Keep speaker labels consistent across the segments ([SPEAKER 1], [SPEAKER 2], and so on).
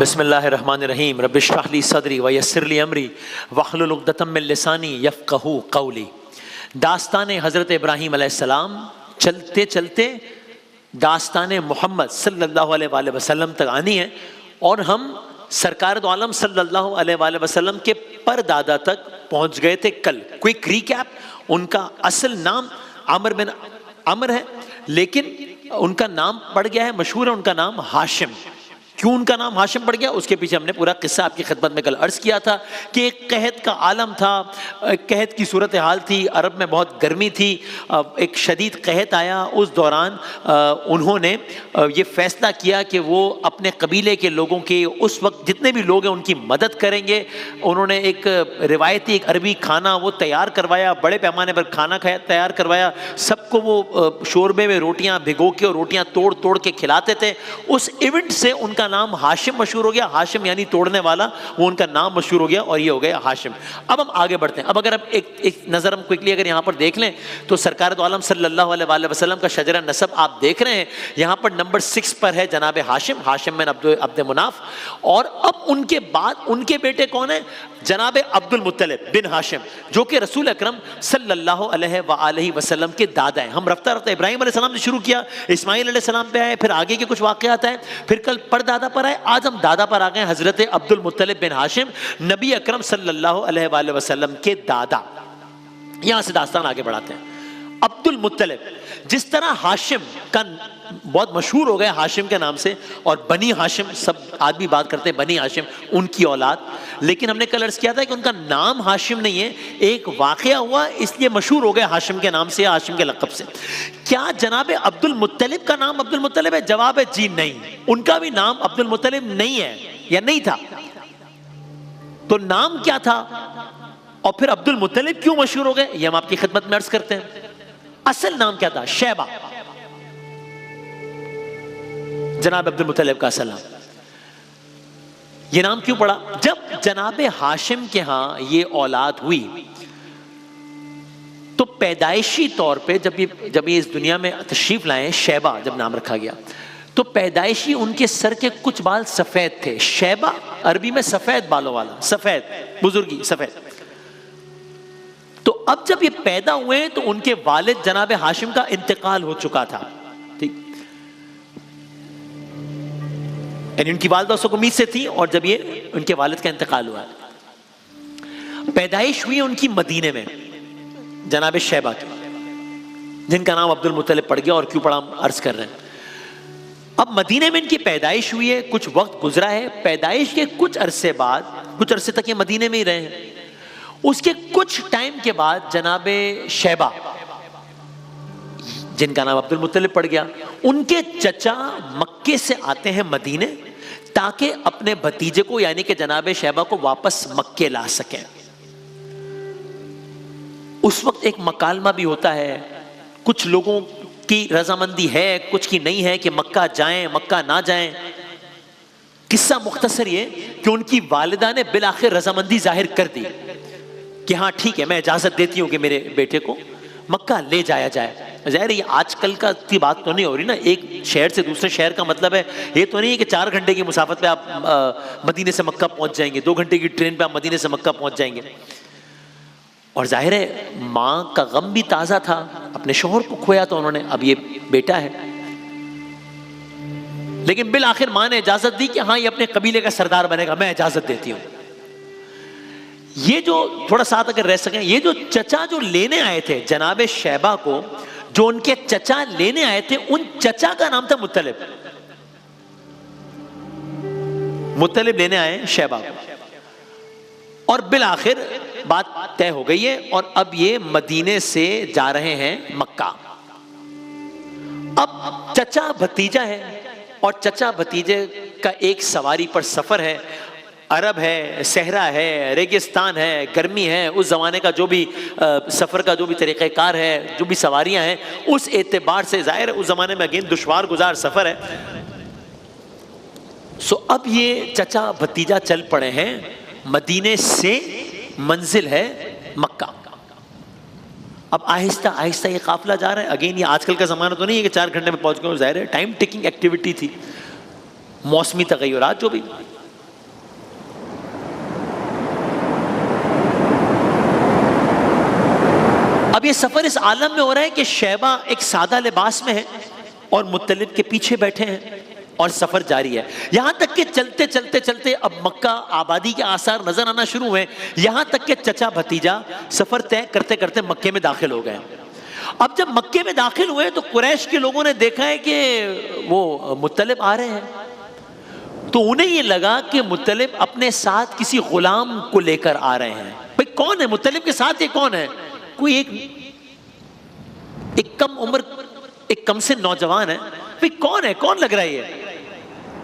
[SPEAKER 1] بسم اللہ الرحمن الرحیم رب اشرح لی صدری ویسر لی امری واحلل عقدۃ من لسانی یفقہوا قولی۔ داستان حضرت ابراہیم علیہ السلام چلتے چلتے داستان محمد صلی اللہ علیہ وآلہ وسلم تک آنی ہے، اور ہم سرکار دو عالم صلی اللہ علیہ وآلہ وسلم کے پردادا تک پہنچ گئے تھے کل۔ کوئک ریکیپ، ان کا اصل نام عمر بن عمر ہے، لیکن ان کا نام پڑ گیا ہے، مشہور ہے ان کا نام ہاشم۔ کیوں ان کا نام ہاشم پڑ گیا، اس کے پیچھے ہم نے پورا قصہ آپ کی خدمت میں کل عرض کیا تھا کہ ایک قحط کا عالم تھا، قحط کی صورتحال تھی، عرب میں بہت گرمی تھی، ایک شدید قحط آیا۔ اس دوران انہوں نے یہ فیصلہ کیا کہ وہ اپنے قبیلے کے لوگوں کے اس وقت جتنے بھی لوگ ہیں ان کی مدد کریں گے۔ انہوں نے ایک روایتی ایک عربی کھانا وہ تیار کروایا، بڑے پیمانے پر کھانا تیار کروایا، سب کو وہ شوربے میں روٹیاں بھگو کے اور روٹیاں توڑ توڑ کے کھلاتے تھے۔ اس ایونٹ سے ان کا نام ہاشم مشہور ہو گیا، ہاشم یعنی توڑنے والا، وہ ان کا نام مشہور ہو گیا اور یہ ہو گیا ہاشم۔ اب ہم آگے بڑھتے ہیں۔ اب اگر ایک نظر ہم کوئکلی اگر یہاں پر دیکھ لیں تو سرکار دو عالم صلی اللہ علیہ وآلہ وسلم کا شجرہ نسب آپ دیکھ رہے ہیں، یہاں پر نمبر 6 پر ہے جناب ہاشم، ہاشم بن عبد مناف، اور اب ان کے بعد ان کے بیٹے کون ہیں؟ جناب عبد المطلب بن ہاشم، جو کہ رسول اکرم صلی اللہ علیہ وآلہ وسلم کے دادا ہیں۔ ہم رفتہ رفتہ ابراہیم علیہ السلام سے شروع کیا، اسماعیل علیہ السلام پہ آئے، پھر آگے کے کچھ واقعات آئے، پھر کل پردادا پر آئے، آج ہم دادا پر آ گئے، حضرت عبد المطلب بن ہاشم، نبی اکرم صلی اللہ علیہ وآلہ وسلم کے دادا۔ یہاں سے داستان آگے بڑھاتے ہیں۔ عبد المطلب، جس طرح ہاشم کا بہت مشہور ہو گئے ہاشم کے نام سے، اور بنی ہاشم، سب آدمی بات کرتے ہیں بنی ہاشم، ان کی اولاد، لیکن ہم نے کل عرض کیا تھا کہ ان کا نام ہاشم نہیں ہے، ایک واقعہ ہوا اس لیے مشہور ہو گئے ہاشم کے نام سے، ہاشم کے لقب سے۔ کیا جناب عبد المطلب کا نام عبد المطلب ہے؟ جواب ہے جی نہیں، ان کا بھی نام عبد المطلب نہیں ہے یا نہیں تھا۔ تو نام کیا تھا اور پھر عبد المطلب کیوں مشہور ہو گئے، یہ ہم آپ کی خدمت میں عرض کرتے ہیں۔ اصل نام کیا تھا؟ شیبہ، جناب عبد المطلب کا اصل نام۔ یہ نام کیوں پڑا؟ جب جناب ہاشم کے ہاں یہ اولاد ہوئی تو پیدائشی طور پہ جب یہ اس دنیا میں تشریف لائے، شیبہ جب نام رکھا گیا تو پیدائشی ان کے سر کے کچھ بال سفید تھے۔ شیبہ عربی میں سفید بالوں والا، سفید، بزرگی سفید۔ تو اب جب یہ پیدا ہوئے تو ان کے والد جناب ہاشم کا انتقال ہو چکا تھا، ٹھیک، یعنی ان کی والدہ اس وقت امید سے تھی، اور جب یہ ان کے والد کا انتقال ہوا، پیدائش ہوئی ان کی مدینے میں جناب شیبہ کی، جن کا نام عبد المطلب پڑ گیا، اور کیوں پڑا ہم عرض کر رہے ہیں۔ اب مدینے میں ان کی پیدائش ہوئی ہے، کچھ وقت گزرا ہے، پیدائش کے کچھ عرصے بعد، کچھ عرصے تک یہ مدینے میں ہی رہے ہیں، اس کے کچھ ٹائم کے بعد جناب شیبہ، جن کا نام عبد المطلب پڑ گیا، ان کے چچا مکے سے آتے ہیں مدینے تاکہ اپنے بھتیجے کو یعنی کہ جناب شیبہ کو واپس مکے لا سکیں۔ اس وقت ایک مکالمہ بھی ہوتا ہے، کچھ لوگوں کی رضامندی ہے، کچھ کی نہیں ہے کہ مکہ جائیں مکہ نہ جائیں۔ قصہ مختصر یہ کہ ان کی والدہ نے بالآخر رضامندی ظاہر کر دی کہ ہاں ٹھیک ہے، میں اجازت دیتی ہوں کہ میرے بیٹے کو مکہ لے جایا جائے۔ ظاہر یہ آج کل کا کی بات تو نہیں ہو رہی نا، ایک شہر سے دوسرے شہر کا مطلب ہے یہ تو نہیں ہے کہ 4 گھنٹے کی مسافت پہ آپ مدینے سے مکہ پہنچ جائیں گے، 2 گھنٹے کی ٹرین پہ آپ مدینے سے مکہ پہنچ جائیں گے۔ اور ظاہر ہے ماں کا غم بھی تازہ تھا، اپنے شوہر کو کھویا تو انہوں نے، اب یہ بیٹا ہے، لیکن بالآخر ماں نے اجازت دی کہ ہاں یہ اپنے قبیلے کا سردار بنے گا، میں اجازت دیتی ہوں۔ یہ جو تھوڑا ساتھ اگر رہ سکیں، یہ جو چچا جو لینے آئے تھے جناب شیبہ کو، جو ان کے چچا لینے آئے تھے، ان چچا کا نام تھا مطلب۔ مطلب لینے آئے شیبہ کو، اور بالآخر بات طے ہو گئی ہے، اور اب یہ مدینے سے جا رہے ہیں مکہ۔ اب چچا بھتیجا ہے، اور چچا بھتیجے کا ایک سواری پر سفر ہے۔ عرب ہے، صحرا ہے، ریگستان ہے، گرمی ہے، اس زمانے کا جو بھی سفر کا جو بھی طریقہ کار ہے، جو بھی سواریاں ہیں، اس اعتبار سے ظاہر ہے اس زمانے میں اگین دشوار گزار سفر ہے. اب یہ چچا بھتیجا چل پڑے ہیں، مدینے سے منزل ہے مکہ. اب آہستہ آہستہ یہ قافلہ جا رہا ہے. اگین یہ آج کل کا زمانہ تو نہیں ہے کہ 4 گھنٹے میں پہنچ گئے، ظاہر ہے ٹائم ٹیکنگ ایکٹیویٹی تھی، موسمی تغیرات جو بھی. اب یہ سفر اس عالم میں ہو رہا ہے کہ شیبہ ایک سادہ لباس میں ہے اور مطلب کے پیچھے بیٹھے ہیں اور سفر جاری ہے. یہاں تک کہ چلتے چلتے چلتے اب مکہ آبادی کے آثار نظر آنا شروع ہوئے، یہاں تک کہ چچا بھتیجا سفر طے کرتے کرتے مکے میں داخل ہو گئے. اب جب مکے میں داخل ہوئے تو قریش کے لوگوں نے دیکھا ہے کہ وہ مطلب آ رہے ہیں، تو انہیں یہ لگا کہ مطلب اپنے ساتھ کسی غلام کو لے کر آ رہے ہیں. بھئی کون ہے مطلب کے ساتھ؟ یہ کون ہے؟ کوئی ایک کم عمر، ایک کم سے نوجوان ہے. بھئی کون ہے؟ کون لگ رہا ہے؟ یہ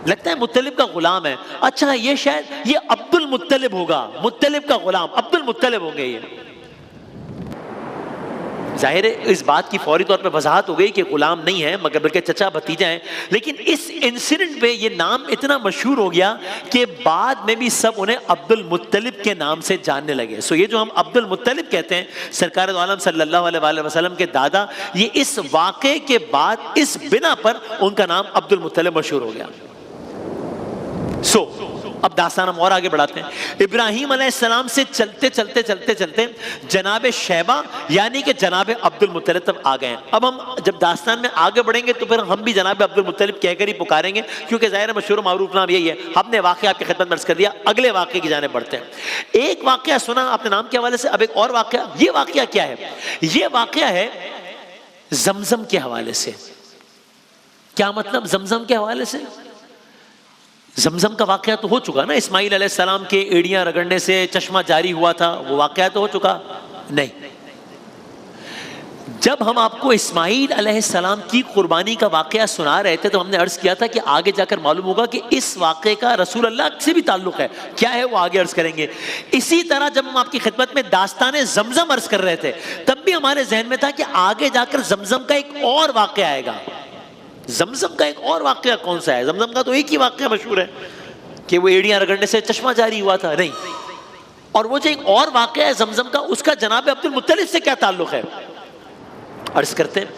[SPEAKER 1] لگتا ہے مطلب کا غلام ہے. اچھا یہ شاید یہ عبد المطلب ہوگا، مطلب کا غلام عبد المطلب ہوں گے. یہ ظاہر ہے اس بات کی فوری طور پہ وضاحت ہو گئی کہ غلام نہیں ہے مگر بلکہ چچا بھتیجا ہیں. لیکن اس انسیڈنٹ پہ یہ نام اتنا مشہور ہو گیا کہ بعد میں بھی سب انہیں عبد المطلب کے نام سے جاننے لگے. یہ جو ہم عبد المطلب کہتے ہیں، سرکار دو عالم صلی اللہ علیہ وآلہ وسلم کے دادا، یہ اس واقعے کے بعد اس بنا پر ان کا نام عبد المطلب مشہور ہو گیا. اب داستان ہم اور آگے بڑھاتے ہیں. ابراہیم علیہ السلام سے چلتے چلتے چلتے چلتے جناب شیبہ یعنی کہ جناب عبد المطلب تب آ گئے ہیں. اب ہم جب داستان میں آگے بڑھیں گے تو پھر ہم بھی جناب عبد المطلب کہہ کر ہی پکاریں گے، کیونکہ ظاہر مشہور و معروف نام یہی ہے. ہم نے واقعہ آپ کی خدمت میں عرض کر دیا، اگلے واقعے کی جانب بڑھتے ہیں. ایک واقعہ سنا آپ نے نام کے حوالے سے، اب ایک اور واقعہ. یہ واقعہ کیا ہے؟ یہ واقعہ ہے زمزم کے حوالے سے. کیا مطلب زمزم کے حوالے سے؟ زمزم کا واقعہ تو ہو چکا نا، اسماعیل علیہ السلام کے ایڑیاں رگڑنے سے چشمہ جاری ہوا تھا، وہ واقعہ تو ہو چکا نہیں. جب ہم آپ کو اسماعیل علیہ السلام کی قربانی کا واقعہ سنا رہے تھے تو ہم نے عرض کیا تھا کہ آگے جا کر معلوم ہوگا کہ اس واقعے کا رسول اللہ سے بھی تعلق ہے. کیا ہے وہ آگے عرض کریں گے. اسی طرح جب ہم آپ کی خدمت میں داستان زمزم عرض کر رہے تھے تب بھی ہمارے ذہن میں تھا کہ آگے جا کر زمزم کا ایک اور واقعہ آئے گا. زمزم کا ایک اور واقعہ کون سا ہے؟ زمزم کا تو ایک ہی واقعہ مشہور ہے کہ وہ ایڑیاں رگڑنے سے چشمہ جاری ہوا تھا. نہیں، اور وہ جو ایک اور واقعہ ہے زمزم کا، اس کا جناب عبد المطلب سے کیا تعلق ہے عرض کرتے ہیں.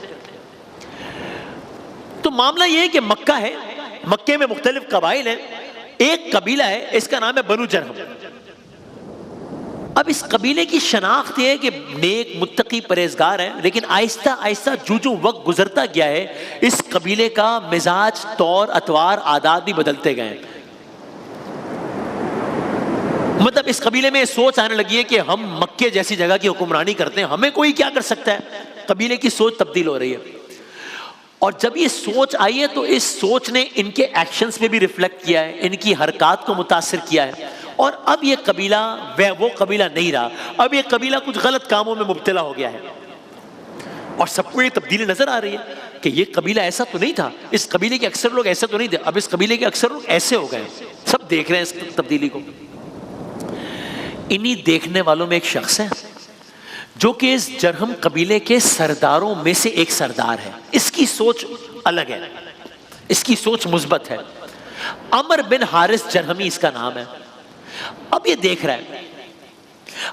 [SPEAKER 1] تو معاملہ یہ ہے کہ مکہ ہے، مکے میں مختلف قبائل ہیں. ایک قبیلہ ہے، اس کا نام ہے بنو جرہم. اب اس قبیلے کی شناخت یہ ہے کہ نیک متقی پرہیزگار ہیں، لیکن آہستہ آہستہ جو وقت گزرتا گیا ہے اس قبیلے کا مزاج، طور، اطوار، عادات بھی بدلتے گئے. مطلب اس قبیلے میں سوچ آنے لگی ہے کہ ہم مکے جیسی جگہ کی حکمرانی کرتے ہیں، ہمیں کوئی کیا کر سکتا ہے. قبیلے کی سوچ تبدیل ہو رہی ہے. اور جب یہ سوچ آئی ہے تو اس سوچ نے ان کے ایکشنز پہ بھی ریفلیکٹ کیا ہے، ان کی حرکات کو متاثر کیا ہے. اور اب یہ قبیلہ وہ قبیلہ نہیں رہا، اب یہ قبیلہ کچھ غلط کاموں میں مبتلا ہو گیا ہے. اور سب کو یہ تبدیلی نظر آ رہی ہے کہ یہ قبیلہ ایسا تو نہیں تھا، اس قبیلے کے اکثر لوگ ایسے تو نہیں تھے، اب اس قبیلے کے اکثر لوگ ایسے ہو گئے. سب دیکھ رہے ہیں اس تبدیلی کو. انہی دیکھنے والوں میں ایک شخص ہے جو کہ اس جرہم قبیلے کے سرداروں میں سے ایک سردار ہے. اس کی سوچ الگ ہے، اس کی سوچ مثبت ہے. عمر بن حارث جرہمی اس کا نام ہے. اب یہ دیکھ رہا ہے،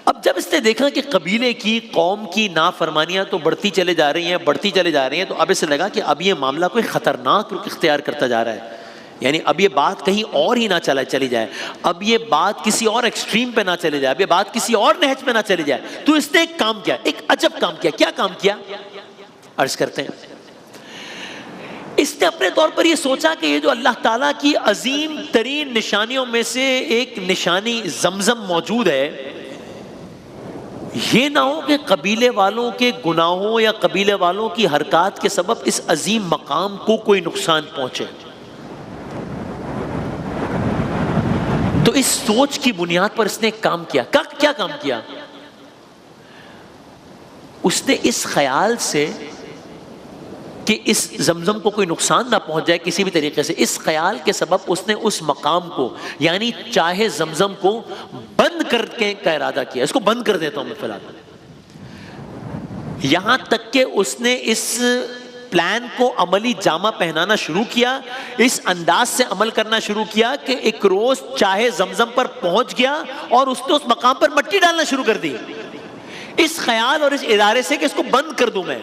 [SPEAKER 1] اب جب اس نے دیکھا کہ قبیلے کی، قوم کی نافرمانیاں تو بڑھتی چلے جا رہی ہیں، بڑھتی چلے جا رہی ہیں، تو اب اسے لگا کہ اب یہ معاملہ کوئی خطرناک رخ اختیار کرتا جا رہا ہے. یعنی اب یہ بات کہیں اور ہی نہ چلی جائے، اب یہ بات کسی اور ایکسٹریم پہ نہ چلی جائے، اب یہ بات کسی اور نہج پہ نہ چلی جائے. تو اس نے ایک کام کیا، ایک عجب کام کیا. کیا کام کیا عرض کرتے ہیں. اس نے اپنے طور پر یہ سوچا کہ یہ جو اللہ تعالیٰ کی عظیم ترین نشانیوں میں سے ایک نشانی زمزم موجود ہے، یہ نہ ہو کہ قبیلے والوں کے گناہوں یا قبیلے والوں کی حرکات کے سبب اس عظیم مقام کو کوئی نقصان پہنچے. تو اس سوچ کی بنیاد پر اس نے ایک کام کیا. کیا کام کیا؟ اس نے اس خیال سے کہ اس زمزم کو کوئی نقصان نہ پہنچ جائے کسی بھی طریقے سے، اس خیال کے سبب اس نے اس مقام کو یعنی چاہے زمزم کو بند کرنے کا ارادہ کیا، اس کو بند کر دیتا ہوں میں فی الحال، یہاں تک کہ اس نے اس پلان کو عملی جامہ پہنانا شروع کیا، اس انداز سے عمل کرنا شروع کیا کہ ایک روز چاہے زمزم پر پہنچ گیا اور اس نے اس مقام پر مٹی ڈالنا شروع کر دی، اس خیال اور اس ارادے سے کہ اس کو بند کر دوں میں۔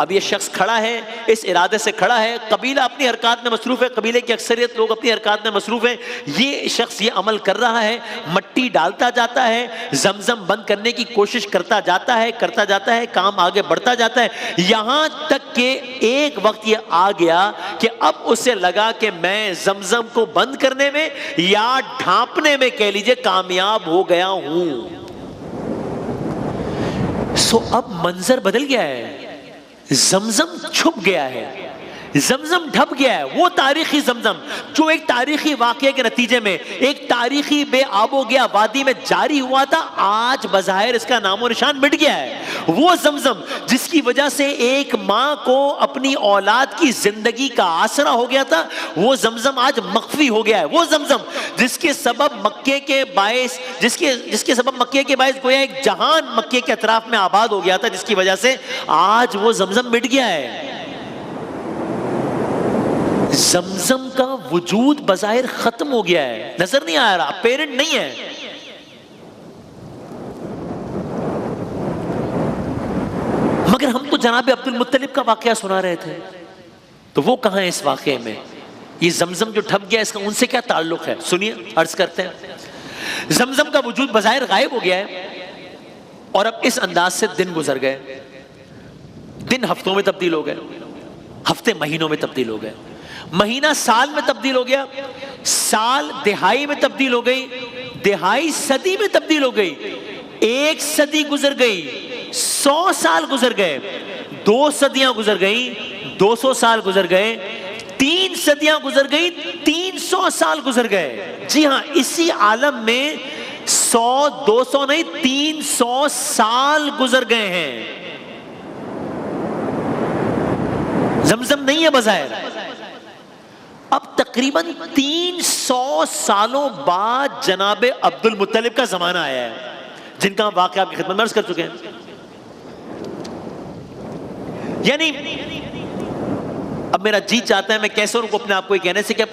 [SPEAKER 1] اب یہ شخص کھڑا ہے، اس ارادے سے کھڑا ہے، قبیلہ اپنی حرکات میں مصروف ہے، قبیلے کی اکثریت لوگ اپنی حرکات میں مصروف ہیں، یہ شخص یہ عمل کر رہا ہے، مٹی ڈالتا جاتا ہے، زمزم بند کرنے کی کوشش کرتا جاتا ہے، کام آگے بڑھتا جاتا ہے، یہاں تک کہ ایک وقت یہ آ گیا کہ اب اسے لگا کہ میں زمزم کو بند کرنے میں یا ڈھانپنے میں کہہ لیجئے کامیاب ہو گیا ہوں۔ اب منظر بدل گیا ہے، زمزم چھپ گیا ہے، زمزم ڈھپ گیا ہے، وہ تاریخی زمزم جو ایک تاریخی واقعے کے نتیجے میں ایک تاریخی بے آب و گیا وادی میں جاری ہوا تھا، آج بظاہر اس کا نام و نشان مٹ گیا ہے۔ وہ زمزم جس کی وجہ سے ایک ماں کو اپنی اولاد کی زندگی کا آسرا ہو گیا تھا، وہ زمزم آج مخفی ہو گیا ہے۔ وہ زمزم جس کے سبب مکے کے باعث گویا ایک جہان مکے کے اطراف میں آباد ہو گیا تھا، جس کی وجہ سے آج وہ زمزم مٹ گیا ہے۔ زمزم کا وجود بظاہر ختم ہو گیا ہے، نظر نہیں آ رہا، پیرنٹ نہیں ہے۔ مگر ہم تو جناب عبد المطلب کا واقعہ سنا رہے تھے، تو وہ کہاں ہے اس واقعے میں؟ یہ زمزم جو ڈھپ گیا اس کا ان سے کیا تعلق ہے؟ سنیے، عرض کرتے ہیں۔ زمزم کا وجود بظاہر غائب ہو گیا ہے، اور اب اس انداز سے دن گزر گئے، دن ہفتوں میں تبدیل ہو گئے، ہفتے مہینوں میں تبدیل ہو گئے، مہینہ سال میں تبدیل ہو گیا، سال دہائی میں تبدیل ہو گئی، دہائی صدی میں تبدیل ہو گئی، ایک صدی گزر گئی، 100 سال گزر گئے، 2 صدیاں گزر گئیں، 200 سال گزر گئے، 3 صدیاں گزر گئی، 300 سال گزر گئے۔ جی ہاں، اسی عالم میں 100 200 نہیں 300 سال گزر گئے ہیں۔ زمزم نہیں ہے بظاہر۔ اب تقریباً 300 سالوں بعد جناب عبد المطلب کا زمانہ آیا ہے، جن کا واقعہ آپ کی خدمت میں عرض کر چکے ہیں۔ یعنی اب میرا جی چاہتا ہے میں کیسے ان کو اپنے آپ کو یہ کہنے سے کہ اب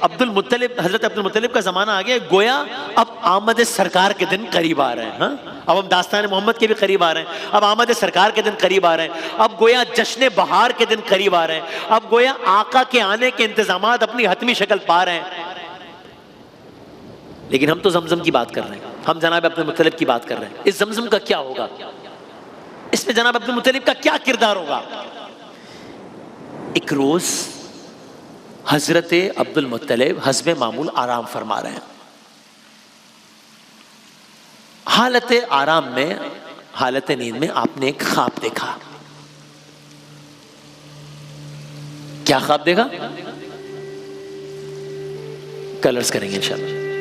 [SPEAKER 1] حضرت عبد المطلب کا زمانہ آ گیا، گویا اب آمد سرکار کے دن قریب آ رہے ہیں۔ ہاں، اب ہم داستان محمد کے بھی قریب آ رہے ہیں، اب آمد سرکار کے دن قریب آ رہے ہیں، اب گویا جشن بہار کے دن قریب آ رہے ہیں، اب گویا آقا کے آنے کے انتظامات اپنی حتمی شکل پا رہے ہیں۔ لیکن ہم تو زمزم کی بات کر رہے ہیں، ہم جناب عبد المطلب کی بات کر رہے ہیں۔ اس زمزم کا کیا ہوگا؟ اس میں جناب عبد المطلب کا کیا کردار ہوگا؟ ایک روز حضرت عبد المطلب حسب معمول آرام فرما رہے ہیں، حالت آرام میں، حالت نیند میں آپ نے ایک خواب دیکھا۔ کیا خواب دیکھا؟ کل عرض کریں گے انشاءاللہ۔